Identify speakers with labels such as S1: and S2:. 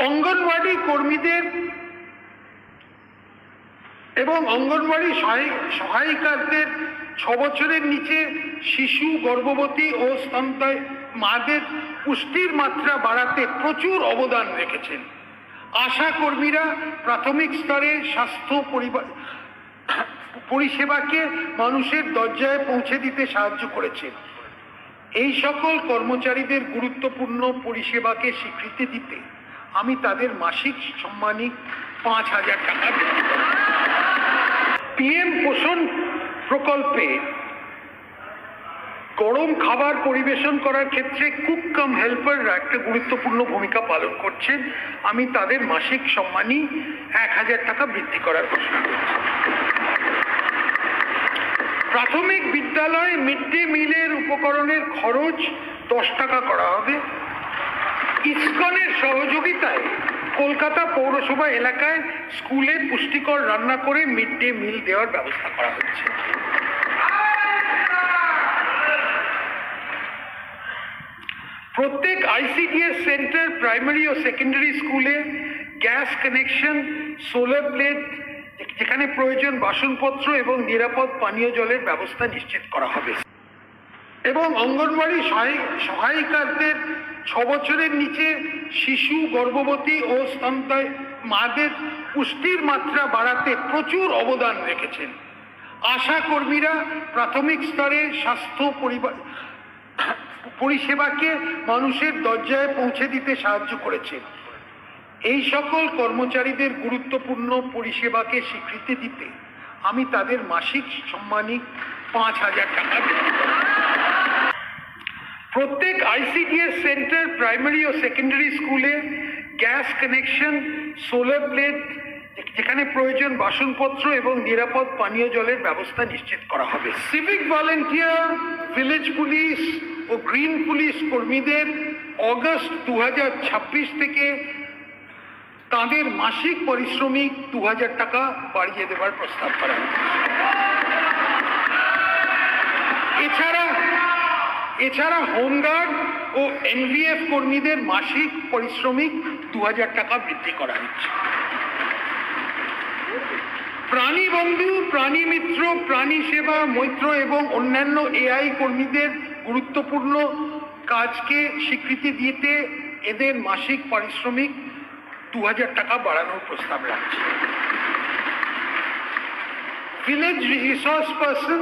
S1: অঙ্গনওয়াড়ি কর্মীদের এবং অঙ্গনওয়াড়ি সহায়িকাদের 6 বছরের নিচে শিশু, গর্ভবতী ও স্তন্যপায়ী মাদের পুষ্টির মাত্রা বাড়াতে প্রচুর অবদান রেখেছেন। আশা কর্মীরা প্রাথমিক স্তরে স্বাস্থ্য পরিষেবাকে মানুষের দরজায় পৌঁছে দিতে সাহায্য করেছেন। এই সকল কর্মচারীদের গুরুত্বপূর্ণ পরিষেবাকে স্বীকৃতি দিতে আমি তাদের মাসিক সম্মানী 5,000 টাকা দেব। পিএম পোষণ প্রকল্পে গরম খাবার পরিবেশন করার ক্ষেত্রে কুক কাম হেল্পাররা একটা গুরুত্বপূর্ণ ভূমিকা পালন করছেন। আমি তাদের মাসিক সম্মানী 1,000 টাকা বৃদ্ধি করার ঘোষণা করছি। প্রাথমিক বিদ্যালয়ে মিড ডে মিলের উপকরণের খরচ 10 টাকা করা হবে। ইসকনের সহযোগিতায় কলকাতা পৌরসভা এলাকায় স্কুলে পুষ্টিকর রান্না করে মিড ডে মিল দেওয়ার ব্যবস্থা করা হচ্ছে। প্রত্যেক আইসিডিএস সেন্টার, প্রাইমারি ও সেকেন্ডারি স্কুলে গ্যাস কানেকশন, সোলার প্লেট, যেখানে প্রয়োজন বাসনপত্র এবং নিরাপদ পানীয় জলের ব্যবস্থা নিশ্চিত করা হবে। এবং অঙ্গনওয়াড়ি সহায়িকাদের 6 বছরের নিচে শিশু, গর্ভবতী ও স্তন্যপায়ী মাদের পুষ্টির মাত্রা বাড়াতে প্রচুর অবদান রেখেছেন। আশা কর্মীরা প্রাথমিক স্তরে স্বাস্থ্য পরিষেবাকে মানুষের দরজায় পৌঁছে দিতে সাহায্য করেছেন। এই সকল কর্মচারীদের গুরুত্বপূর্ণ পরিষেবাকে স্বীকৃতি দিতে আমি তাদের মাসিক সম্মানী 5,000 টাকা দেব। প্রত্যেক আইসিডিএস সেন্টার, প্রাইমারি ও সেকেন্ডারি স্কুলে গ্যাস কানেকশন, সোলার প্লেট, যেখানে প্রয়োজন বাসনপত্র এবং নিরাপদ পানীয় জলের ব্যবস্থা নিশ্চিত করা হবে। সিভিক ভলেন্টিয়ার, ভিলেজ পুলিশ ও গ্রিন পুলিশ কর্মীদের অগস্ট 2026 থেকে তাদের মাসিক পারিশ্রমিক 2,000 টাকা বাড়িয়ে দেওয়ার প্রস্তাব করা হয়েছে। এছাড়া হোমগার্ড ও এনভিএফ কর্মীদের মাসিক পারিশ্রমিক 2,000 টাকা বৃদ্ধি করা হচ্ছে। প্রাণী বন্ধু, প্রাণী মিত্র, প্রাণী সেবা, মৈত্র এবং অন্যান্য এআই কর্মীদের গুরুত্বপূর্ণ কাজকে স্বীকৃতি দিতে এদের মাসিক পারিশ্রমিক 2,000 টাকা বাড়ানোর প্রস্তাব রাখছে। Village resource person